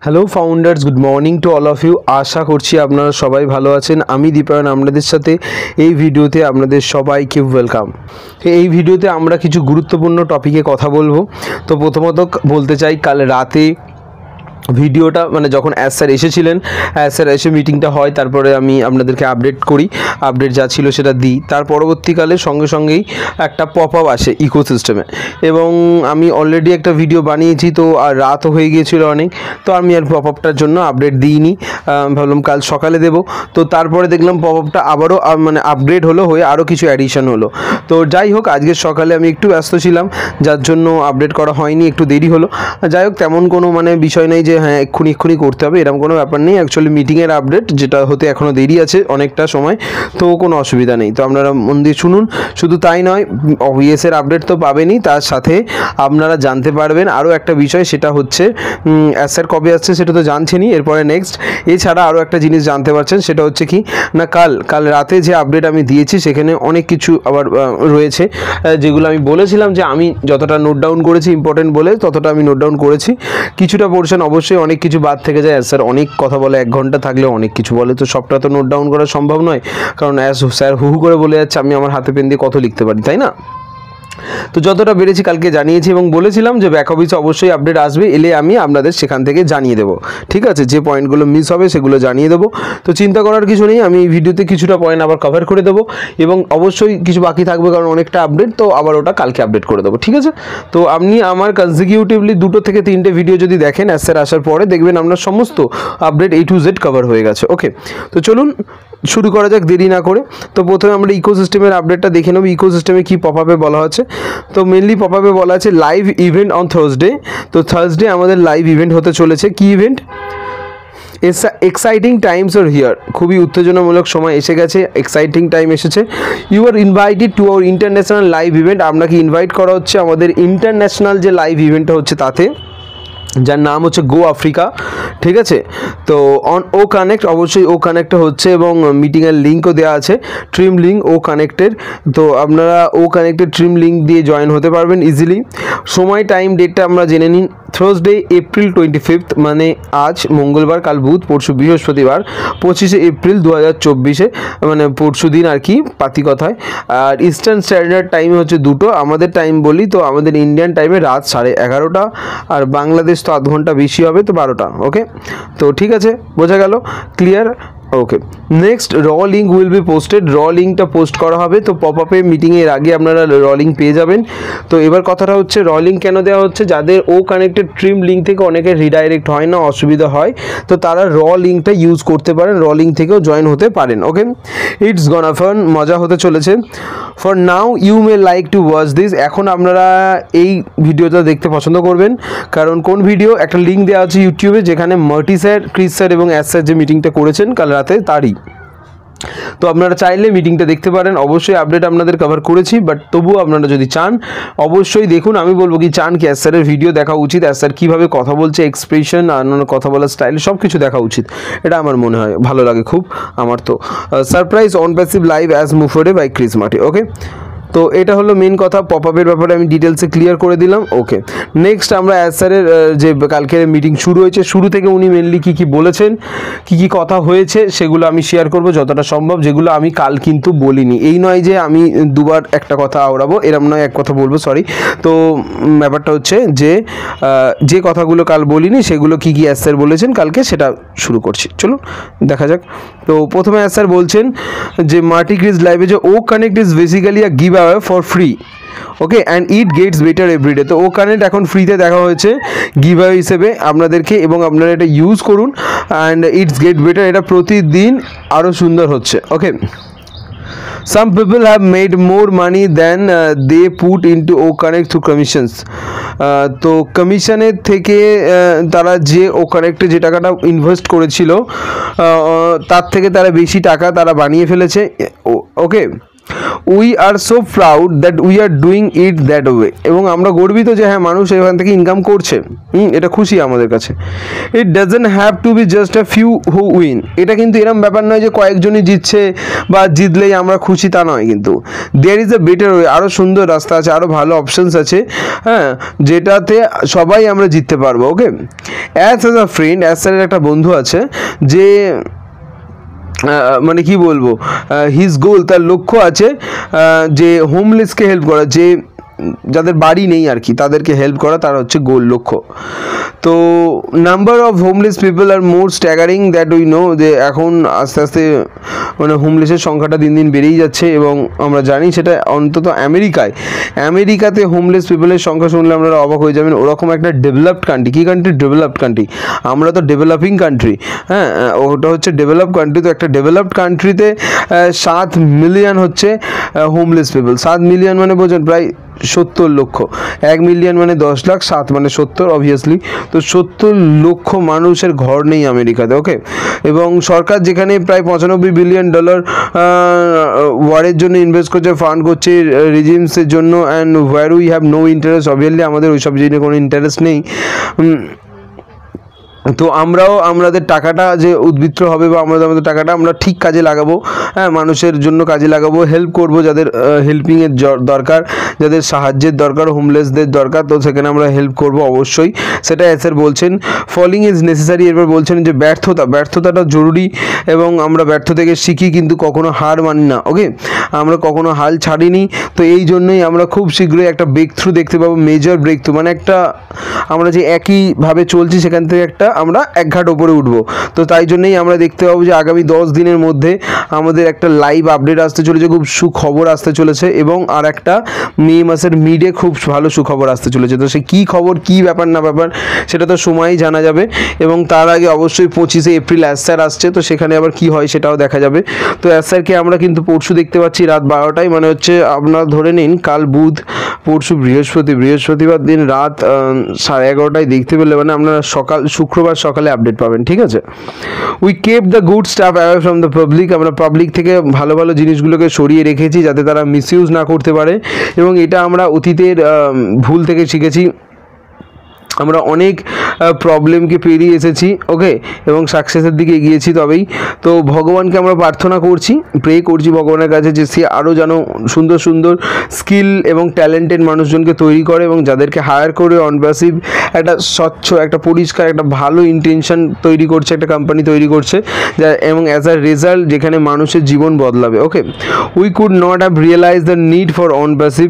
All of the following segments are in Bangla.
Hello founders, good morning to all of you. আশা করছি আপনারা সবাই ভালো আছেন। আমি দীপায়ন আপনাদের সাথে এই ভিডিওতে আপনাদের সবাইকে ওয়েলকাম। এই ভিডিওতে আমরা কিছু গুরুত্বপূর্ণ টপিকে কথা বলবো। তো প্রথমত বলতে চাই, কাল রাতে ভিডিওটা মানে যখন স্যার এসেছিলেন, স্যার এসে মিটিংটা হয়, তারপরে আমি আপনাদেরকে আপডেট করি, আপডেট যা ছিল সেটা দিই। তার পরবর্তীকালে সঙ্গে সঙ্গেই একটা পপ আপ আসে ইকোসিস্টেমে, এবং আমি অলরেডি একটা ভিডিও বানিয়েছি, তো আর রাতও হয়ে গিয়েছিল অনেক, তো আমি আর পপ আপটার জন্য আপডেট দিইনি, ভাবলাম কাল সকালে দেবো। তো তারপরে দেখলাম পপ আপটা আবারও মানে আপগ্রেড হলো, হয়ে আরও কিছু অ্যাডিশন হলো। তো যাই হোক, আজকের সকালে আমি একটু ব্যস্ত ছিলাম, যার জন্য আপডেট করা হয়নি, একটু দেরি হলো। যাই হোক, তেমন কোনো মানে বিষয় নেই যে হ্যাঁ এক্ষুনি করতে হবে, এরকম কোনো ব্যাপার নেই। অ্যাকচুয়ালি মিটিংয়ের আপডেট যেটা হতে এখনও দেরি আছে অনেকটা সময়, তো কোনো অসুবিধা নেই। তো আপনারা মন দিয়ে শুনুন। শুধু তাই নয়, ওএসের আপডেট তো পাবেনই, তার সাথে আপনারা জানতে পারবেন আরও একটা বিষয়, সেটা হচ্ছে স্যার কবে আসছে সেটা তো জানছেনই, এরপরে নেক্সট এছাড়া আরও একটা জিনিস জানতে পারছেন, সেটা হচ্ছে কি না, কাল রাতে যে আপডেট আমি দিয়েছি সেখানে অনেক কিছু আবার রয়েছে, যেগুলো আমি বলেছিলাম যে আমি যতটা নোট ডাউন করেছি ইম্পর্টেন্ট বলে ততটা আমি নোট ডাউন করেছি। কিছুটা পোর্শন অবশ্যই অনেক কিছু বাদ থেকে যায়, স্যার অনেক কথা বলে, 1 ঘন্টা থাকলেও অনেক কিছু বলে, তো সবটা তো নোট ডাউন করা সম্ভব নয়, কারণ স্যার হু করে বলে যাচ্ছে, আমি আমার হাতে পেন দিয়ে কত লিখতে পারি, তাই না? তো যতটা বেড়েছি কালকে জানিয়েছি, এবং বলেছিলাম যে ব্যাক অফিসে অবশ্যই আপডেট আসবে, এলে আমি আপনাদের সেখান থেকে জানিয়ে দেবো। ঠিক আছে, যে পয়েন্টগুলো মিস হবে সেগুলো জানিয়ে দেবো। তো চিন্তা করার কিছু নেই, আমি এই ভিডিওতে কিছুটা পয়েন্ট আবার কভার করে দেবো, এবং অবশ্যই কিছু বাকি থাকবে, কারণ অনেকটা আপডেট, তো আবার ওটা কালকে আপডেট করে দেবো। ঠিক আছে, তো আপনি আমার কনজিকিউটিভলি 2 থেকে 3টে ভিডিও যদি দেখেন স্যার আসার পরে, দেখবেন আপনার সমস্ত update A to Z cover হয়ে গেছে। ওকে, তো চলুন শুরু করা যাক দেরি না করে। তো প্রথমে আমরা ইকোসিস্টেমের আপডেটটা দেখে নেব। ইকোসিস্টেমে কী পপ আপে বলা হচ্ছে, তো মেনলি পপ আপে বলা আছে লাইভ ইভেন্ট অন থার্সডে। তো থার্সডে আমাদের লাইভ ইভেন্ট হতে চলেছে। কি ইভেন্ট? Exciting times are here. খুবই উত্তেজনামূলক সময় এসে গেছে, এক্সাইটিং টাইম এসেছে। You are invited to our international live event. আপনাকে ইনভাইট করা হচ্ছে আমাদের ইন্টারন্যাশনাল যে লাইভ ইভেন্টটা হচ্ছে তাতে, যার নাম হচ্ছে গো আফ্রিকা। ঠিক আছে, তো অন ও কানেক্ট, অবশ্যই ও কানেক্টটা হচ্ছে, এবং মিটিংয়ের লিঙ্কও দেওয়া আছে, ট্রিম লিঙ্ক ও কানেক্টের। তো আপনারা ও কানেক্টের ট্রিম লিঙ্ক দিয়ে জয়েন হতে পারবেন ইজিলি। সময়, টাইম, ডেটটা আমরা জেনে নিন। থার্সডে April 25, মানে আজ মঙ্গলবার, কাল বুধ, পরশু বৃহস্পতিবার, 25শে এপ্রিল 2024, মানে পরশু দিন আর কি, পাতি কথায়। আর ইস্টার্ন স্ট্যান্ডার্ড টাইম হচ্ছে 2টো, আমাদের টাইম বলি তো আমাদের ইন্ডিয়ান টাইমে রাত 11:30, আর বাংলাদেশ তো 0.5 ঘন্টা বেশি হবে, তো 12টা। ওকে, তো ঠিক আছে, বোঝা গেল, ক্লিয়ার। ওকে, নেক্সট র লিঙ্ক উইল বি পোস্টেড। র লিঙ্কটা পোস্ট করা হবে, তো পপ আপে মিটিংয়ের আগে আপনারা র লিঙ্ক পেয়ে যাবেন। তো এবার কথাটা হচ্ছে, র লিঙ্ক কেন দেওয়া হচ্ছে? যাদের ও কানেক্টেড ট্রিম লিঙ্ক থেকে অনেকের রিডাইরেক্ট হয় না, অসুবিধা হয়, তো তারা র লিঙ্কটা ইউজ করতে পারেন, র লিঙ্ক থেকেও জয়েন হতে পারেন। ওকে, ইটস গনা ফান, মজা হতে চলেছে। For now you may like to watch this. এখন আপনারা এই ভিডিওটা দেখতে পছন্দ করবেন, কারণ কোন ভিডিও? একটা লিঙ্ক দেওয়া আছে ইউটিউবে, যেখানে মার্টি স্যার, ক্রিস স্যার এবং স্যার যে মিটিংটা করেছেন কাল রাতে, তারই। তো আপনারা চাইলে মিটিংটা দেখতে পারেন। অবশ্যই আপডেট আপনাদের কভার করেছি, বাট তবুও আপনারা যদি চান অবশ্যই দেখুন। আমি বলবো কি, চান কি স্যারের ভিডিও দেখা উচিত, স্যার কীভাবে কথা বলছে, এক্সপ্রেশন, অন্যান্য কথা বলার স্টাইল সব কিছু দেখা উচিত, এটা আমার মনে হয়, ভালো লাগে খুব আমার। তো surprise OnPassive live as মুভফোর্ডে বাই ক্রিস মার্টি। ওকে, তো এটা হলো মেন কথা। পপ আপের ব্যাপারে আমি ডিটেলসে ক্লিয়ার করে দিলাম। ওকে, নেক্সট আমরা স্যারের যে কালকের মিটিং শুরু হয়েছে, শুরু থেকে উনি মেনলি কী বলেছেন, কী কথা হয়েছে, সেগুলো আমি শেয়ার করব যতটা সম্ভব, যেগুলো আমি কাল কিন্তু বলিনি। এই নয় যে আমি দুবার একটা কথা আওড়াবো, এরম নয়, এক কথা বলবো, সরি। তো ব্যাপারটা হচ্ছে যে কথাগুলো কাল বলিনি সেগুলো কী স্যার বলেছেন কালকে, সেটা শুরু করছি, চলুন দেখা যাক। তো প্রথমে স্যার বলছেন যে মার্টি ক্রিস লাইভে যে O connect is basically a give away for free. Okay, and it gets better everyday. তো ও কানেক্ট এখন ফ্রিতে দেখা হয়েছে গিভ অ্যাওয়ে হিসেবে আপনাদেরকে, এবং আপনারা এটা ইউজ করুন, অ্যান্ড ইটস গেট বেটার, এটা প্রতিদিন আরও সুন্দর হচ্ছে। ওকে, some people have made more money than they put into O Connect through commissions. তো কমিশনের থেকে তারা যে ও কানেক্টে যে টাকাটা ইনভেস্ট করেছিল তার থেকে তারা বেশি টাকা তারা বানিয়ে ফেলেছে। Okay, we are so proud that we are doing it that way, এবং আমরা গর্বিত যে হ্যাঁ মানুষ এখান থেকে ইনকাম করছে, এটা খুশি আমাদের কাছে। It doesn't have to be just a few who win, এটা কিন্তু এরকম ব্যাপার নয় যে কয়েকজনই জিতছে বা জিতলেই আমরা খুশি, তা নয় কিন্তু। There is a better way, আরও সুন্দর রাস্তা আছে, আরও ভালো অপশানস আছে, হ্যাঁ, যেটাতে সবাই আমরা জিততে পারবো। ওকে, অ্যাজ আ ফ্রেন্ড, অ্যাজ স্যারের একটা বন্ধু আছে যে মানে কি বলবো, হিজ গোল, তার লক্ষ্য আছে যে হোমলেসকে হেল্প করা, যে যাদের বাড়ি নেই আর কি তাদেরকে হেল্প করা, তার হচ্ছে গোল, লক্ষ্য। তো number of homeless people are more staggering that we know, যে এখন আস্তে আস্তে মানে হোমলেসের সংখ্যাটা দিন দিন বেড়েই যাচ্ছে, এবং আমরা জানি সেটা অন্তত আমেরিকাতে হোমলেস পিপলের সংখ্যা শুনলে আপনারা অবাক হয়ে যাবেন। ওরকম একটা ডেভেলপড কান্ট্রি, কী কান্ট্রি? Developed country. আমরা তো ডেভেলপিং কান্ট্রি, হ্যাঁ, ওটা হচ্ছে ডেভেলপড কান্ট্রি। তো একটা ডেভেলপড কান্ট্রিতে 7 মিলিয়ন হচ্ছে হোমলেস পিপল। 7 মিলিয়ন মানে বোঝেন প্রায় 70 লক্ষ। 1 মিলিয়ন মানে 10 লাখ, 7 মানে 70 অবভিয়াসলি। তো 70 লক্ষ মানুষের ঘর নেই আমেরিকাতে। ওকে, এবং সরকার যেখানে প্রায় $95 বিলিয়ন ওয়ারের জন্য ইনভেস্ট করছে, ফান্ড করছে রিজিমসের জন্য, and where we have no interest, obviously আমাদের ওইসব জিনিসে কোনো ইন্টারেস্ট নেই। তো আমরাও আমাদের টাকাটা যে উদ্বৃত্ত হবে বা আমাদের টাকাটা আমরা ঠিক কাজে লাগাবো, হ্যাঁ, মানুষের জন্য কাজে লাগাবো, হেল্প করব যাদের হেল্পিংয়ের দরকার, যাদের সাহায্যের দরকার, হোমলেসদের দরকার, তো সেখানে আমরা হেল্প করব অবশ্যই, সেটা স্যার বলছেন। ফলিং ইজ নেসেসারি, এরপর বলছেন যে ব্যর্থতাটা জরুরি, এবং আমরা ব্যর্থ থেকে শিখি কিন্তু কখনো হার মানি না। ওকে, আমরা কখনো হাল ছাড়িনি, তো এই জন্যই আমরা খুব শীঘ্রই একটা ব্রেক থ্রু দেখতে পাবো, মেজর ব্রেক থ্রু, মানে একটা আমরা যে একইভাবে চলছি সেখান থেকে একটা আমরা এক ঘাট ওপরে উঠবো। তো তাই জন্যই আমরা দেখতে পাবো যে আগামী 10 দিনের মধ্যে আমাদের একটা লাইভ আপডেট আসতে চলেছে, খুব সুখবর আসতে চলেছে, এবং আর একটা মে মাসের মিডে খুব ভালো সুখবর আসতে চলেছে। তো সে কী খবর, কী ব্যাপার না ব্যাপার, সেটা তো সময়ই জানা যাবে, এবং তার আগে অবশ্যই 25শে এপ্রিল অ্যাসার আসছে, তো সেখানে আবার কি হয় সেটাও দেখা যাবে। তো অ্যাসারকে আমরা কিন্তু পরশু দেখতে পাচ্ছি রাত 12টায়, মানে হচ্ছে আপনারা ধরে নিন কাল বুধ, পরশু বৃহস্পতিবার দিন রাত 11:30টায় দেখতে পেলে মানে আপনারা শুক্রবার সকালে আপডেট পাবেন, ঠিক আছে। We keep the good stuff away from the public, আমরা পাবলিক থেকে ভালো ভালো জিনিসগুলোকে সরিয়ে রেখেছি যাতে তারা মিসইউজ না করতে পারে, এবং এটা আমরা অতীতের ভুল থেকে শিখেছি। আমরা অনেক প্রবলেমকে পেরিয়ে এসেছি, ওকে, এবং সাকসেসের দিকে এগিয়েছি তবেই। তো ভগবানকে আমরা প্রার্থনা করছি, প্রে করছি ভগবানের কাছে যে সে আরও যেন সুন্দর সুন্দর স্কিল এবং ট্যালেন্টেড মানুষজনকে তৈরি করে, এবং যাদেরকে হায়ার করে অনপ্যাসিভ একটা স্বচ্ছ, একটা পরিষ্কার, একটা ভালো ইন্টেনশন তৈরি করছে, একটা কোম্পানি তৈরি করছে, যা এবং অ্যাজ আ রেজাল্ট যেখানে মানুষের জীবন বদলাবে। Okay, we could not have realise the need for OnPassive,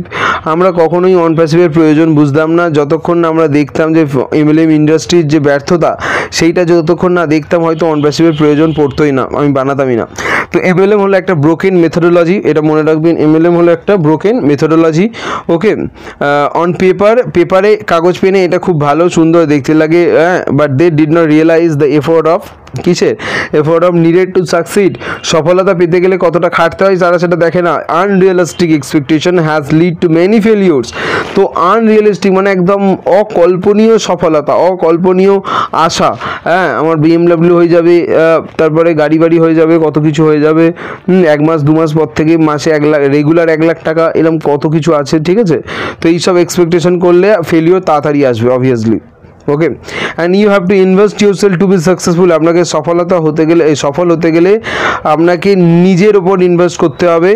আমরা কখনোই অনপ্যাসিভের প্রয়োজন বুঝতাম না যতক্ষণ না আমরা দেখতাম যে MLM ইন্ডাস্ট্রির যে ব্যর্থতা, সেইটা যতক্ষণ না দেখতাম হয়তো অনপ্যাসিভের প্রয়োজন পড়তোই না, আমি বানাতামই না। তো MLM হলো একটা ব্রোকেন মেথোডোলজি, এটা মনে রাখবেন, MLM হলো একটা ব্রোকেন মেথোডোলজি। ওকে, অন পেপারে কাগজ পেনে এটা খুব ভালো সুন্দর দেখতে লাগে, হ্যাঁ, but they did not realise the effort of needed to succeed, সফলতা পেতে গেলে কতটা খাটতে হয় তারা সেটা দেখে না। Unrealistic expectation has lead to many ফেলিওর্স, তো আনরিয়েলিস্টিক মানে একদম অকল্পনীয় সফলতা, অকল্পনীয় আশা, হ্যাঁ, আমার BMW হয়ে যাবে, তারপরে গাড়ি বাড়ি হয়ে যাবে, কত কিছু হয়ে যাবে, 1 মাস 2 মাস পর থেকে মাসে 1 লাখ, রেগুলার 1 লাখ টাকা, এরকম কত কিছু আছে, ঠিক আছে। তো এইসব এক্সপেকটেশন করলে ফেলিওর তাড়াতাড়ি আসবে obviously. Okay, and you have to invest yourself to be successful, আপনাকে সফল হতে গেলে আপনাকে নিজের ওপর ইনভেস্ট করতে হবে,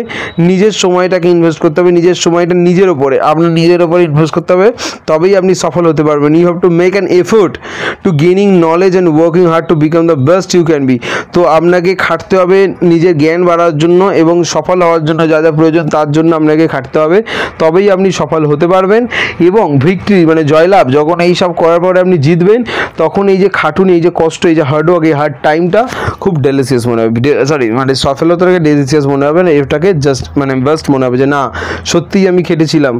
নিজের সময়টাকে ইনভেস্ট করতে হবে, নিজের সময়টা নিজের ওপরে, আপনার নিজের ওপর ইনভেস্ট করতে হবে, তবেই আপনি সফল হতে পারবেন। You have to make an effort to gaining knowledge and working hard to become the best you can be, তো আপনাকে খাটতে হবে নিজের জ্ঞান বাড়ার জন্য, এবং সফল হওয়ার জন্য যা যা প্রয়োজন তার জন্য আপনাকে খাটতে হবে, তবেই আপনি সফল হতে পারবেন। এবং ভিক্টরি মানে জয়লাভ, যখন এই সব করার পরে আপনি জিতবেন, তখন এই যে খাটুনি, এই যে কষ্ট, এই যে হার্ডওয়ার্ক, এই হার্ড টাইমটা খুব ডেলিসিয়াস মনে হবে, মানে সফলতাকে ডেলিসিয়াস মনে হবে না, এটাকে জাস্ট মানে বেস্ট মনে হবে যে না সত্যিই আমি খেটেছিলাম,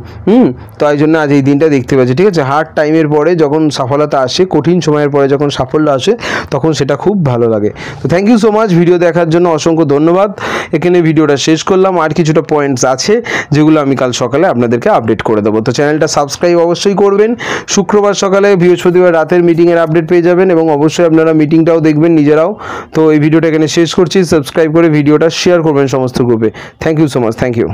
তাই জন্য আজ এই দিনটা দেখতে পাচ্ছি, ঠিক আছে। হার্ড টাইমের পরে যখন সফলতা আসে, কঠিন সময়ের পরে যখন সাফল্য আসে, তখন সেটা খুব ভালো লাগে। তো thank you so much, video দেখার জন্য অসংখ্য ধন্যবাদ। এখানে ভিডিওটা শেষ করলাম, আর কিছুটা পয়েন্টস আছে যেগুলো আমি কাল সকালে আপনাদেরকে আপডেট করে দেবো। তো চ্যানেলটা সাবস্ক্রাইব অবশ্যই করবেন। শুক্রবার সকালে, বৃহস্পতি বৃহস্পতিবার রাতের মিটিংয়ের আপডেট পেয়ে যাবেন এবং অবশ্যই আপনারা মিটিংটাও দেখবেন নিজেরাও। তো এই ভিডিওটা এখানে শেষ করছি। সাবস্ক্রাইব করে ভিডিওটা শেয়ার করবেন সমস্ত গ্রুপে। Thank you so much, thank you.